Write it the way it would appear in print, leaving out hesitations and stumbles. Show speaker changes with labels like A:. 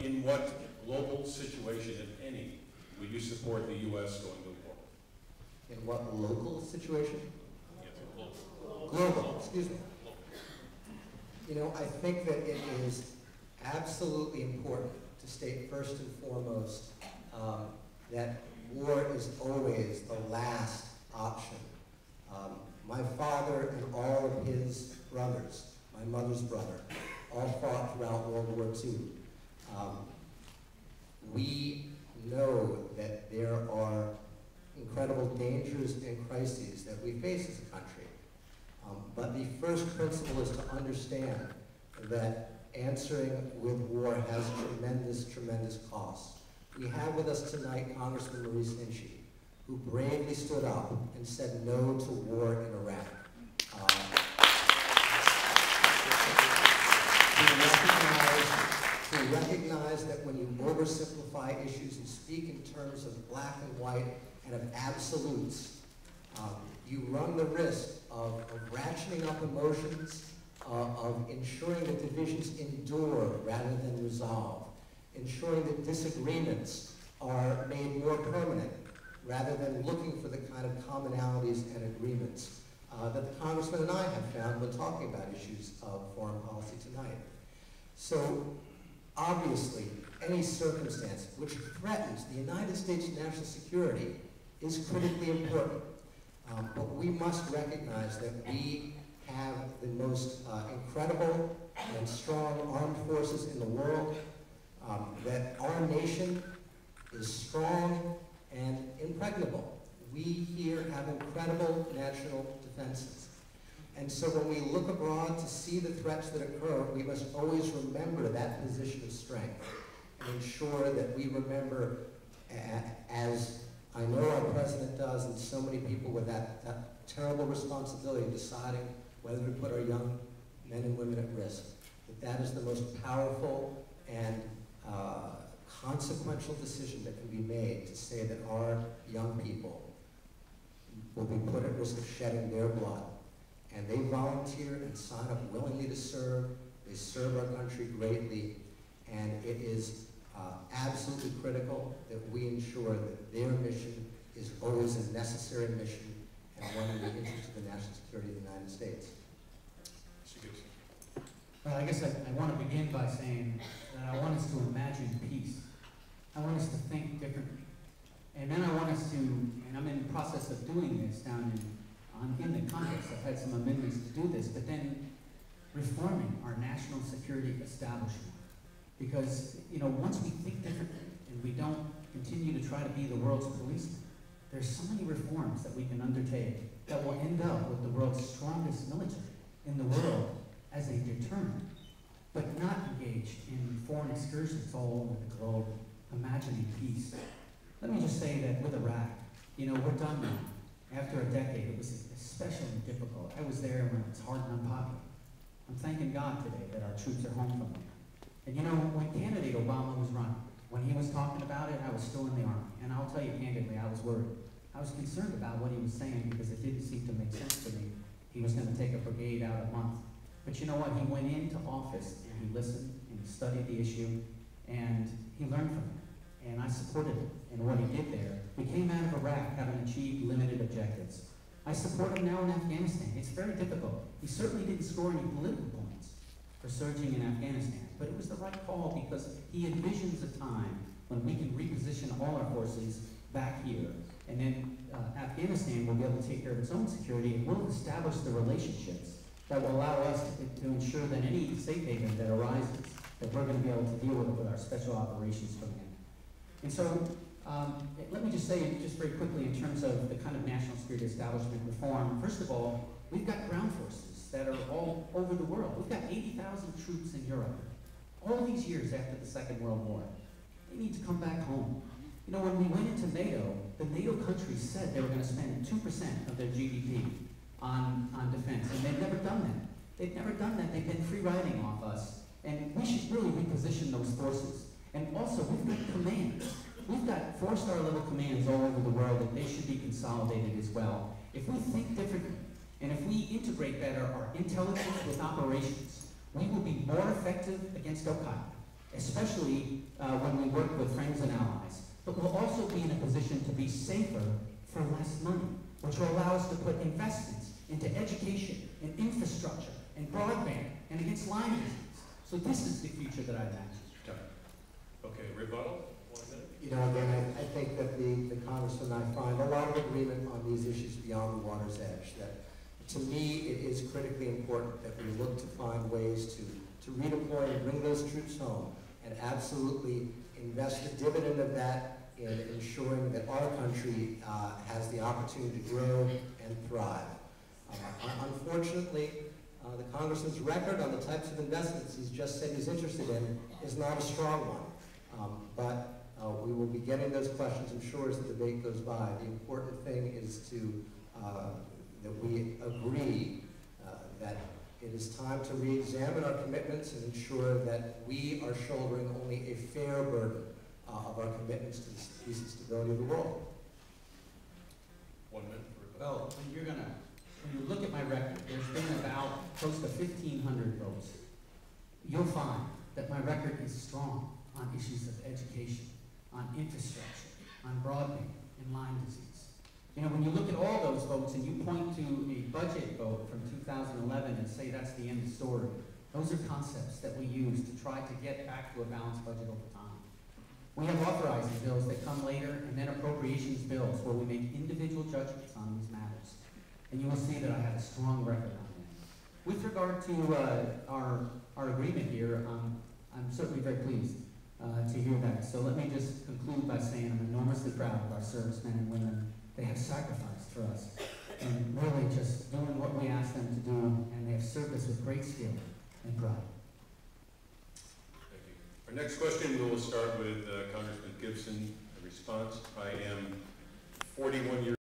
A: In what global situation, if any, would you support the U.S. going to war?
B: In what local situation?
A: Yes, global.
B: Global, excuse me. You know, I think that it is absolutely important to state first and foremost that war is always the last option. My father and all of his brothers, my mother's brother, all fought throughout World War II. We know that there are incredible dangers and crises that we face as a country. But the first principle is to understand that answering with war has tremendous, tremendous costs. We have with us tonight Congressman Maurice Hinchey, who bravely stood up and said no to war in Iraq. To recognize that when you oversimplify issues and speak in terms of black and white and of absolutes, you run the risk of ratcheting up emotions, of ensuring that divisions endure rather than resolve, ensuring that disagreements are made more permanent rather than looking for the kind of commonalities and agreements that the Congressman and I have found when talking about issues of foreign policy tonight. So obviously, any circumstance which threatens the United States national security is critically important. But we must recognize that we have the most incredible and strong armed forces in the world, that our nation is strong and impregnable. We here have incredible national defenses. And so when we look abroad to see the threats that occur, we must always remember that position of strength and ensure that we remember, as I know our president does, and so many people with that terrible responsibility of deciding whether to put our young men and women at risk, that is the most powerful and consequential decision that can be made, to say that our young people will be put at risk of shedding their blood. And they volunteer and sign up willingly to serve. They serve our country greatly. And it is absolutely critical that we ensure that their mission is always a necessary mission and one in the interest of the national security of the United States.
C: Well, I guess I want to begin by saying that I want us to imagine peace. I want us to think differently. And then I want us to, and I'm in the process of doing this down in the Congress. I've had some amendments to do this, but then reforming our national security establishment. Because, you know, once we think differently and we don't continue to try to be the world's policeman, there's so many reforms that we can undertake that will end up with the world's strongest military in the world as a deterrent, but not engaged in foreign excursions all over the globe, imagining peace. Let me just say that with Iraq, you know, we're done now. After a decade, it was especially difficult. I was there when it was hard and unpopular. I'm thanking God today that our troops are home from there. And you know, when candidate Obama was running, when he was talking about it, I was still in the Army. And I'll tell you candidly, I was worried. I was concerned about what he was saying because it didn't seem to make sense to me. He was going to take a brigade out a month. But you know what? He went into office and he listened and he studied the issue and he learned from it. And I supported him in what he did there. We came out of Iraq having achieved limited objectives. I support him now in Afghanistan. It's very difficult. He certainly didn't score any political points for surging in Afghanistan, but it was the right call because he envisions a time when we can reposition all our forces back here, and then Afghanistan will be able to take care of its own security, and we'll establish the relationships that will allow us to ensure that any safe haven that arises, that we're going to be able to deal with our special operations command. And so, let me just say, just very quickly, in terms of the kind of national security establishment reform, first of all, we've got ground forces that are all over the world. We've got 80,000 troops in Europe. All these years after the Second World War, they need to come back home. You know, when we went into NATO, the NATO countries said they were going to spend 2% of their GDP on defense, and they've never done that. They've never done that. They've been free riding off us, and we should really reposition those forces. And also, we've got commands. We've got four-star level commands all over the world, and they should be consolidated as well. If we think differently, and if we integrate better our intelligence with operations, we will be more effective against Al-Qaeda, especially when we work with friends and allies, but we'll also be in a position to be safer for less money, which will allow us to put investments into education and infrastructure and broadband and against Lyme disease. So this is the future that I imagine.
A: Okay, rebuttal, 1 minute.
B: You know, again, I think that the Congressman and I find a lot of agreement on these issues beyond the water's edge. That, to me, it is critically important that we look to find ways to redeploy and bring those troops home, and absolutely invest the dividend of that in ensuring that our country has the opportunity to grow and thrive. Unfortunately, the Congressman's record on the types of investments he's just said he's interested in is not a strong one. But we will be getting those questions, I'm sure, as the debate goes by. The important thing is that we agree that it is time to re-examine our commitments and ensure that we are shouldering only a fair burden of our commitments to the peace and stability of the world.
A: 1 minute for rebuttal.
C: Well, when you look at my record, there's been about close to 1,500 votes. You'll find that my record is strong on issues of education, on infrastructure, on broadband, and Lyme disease. You know, when you look at all those votes and you point to a budget vote from 2011 and say that's the end of the story, those are concepts that we use to try to get back to a balanced budget over time. We have authorizing bills that come later, and then appropriations bills where we make individual judgments on these matters. And you will see that I have a strong record on that. With regard to our agreement here, I'm certainly very pleased to hear that. So let me just conclude by saying I'm enormously proud of our servicemen and women. They have sacrificed for us and really just doing what we ask them to do, and they have served us with great skill and pride.
A: Thank you. Our next question, we will start with Congressman Gibson. A response: I am 41 years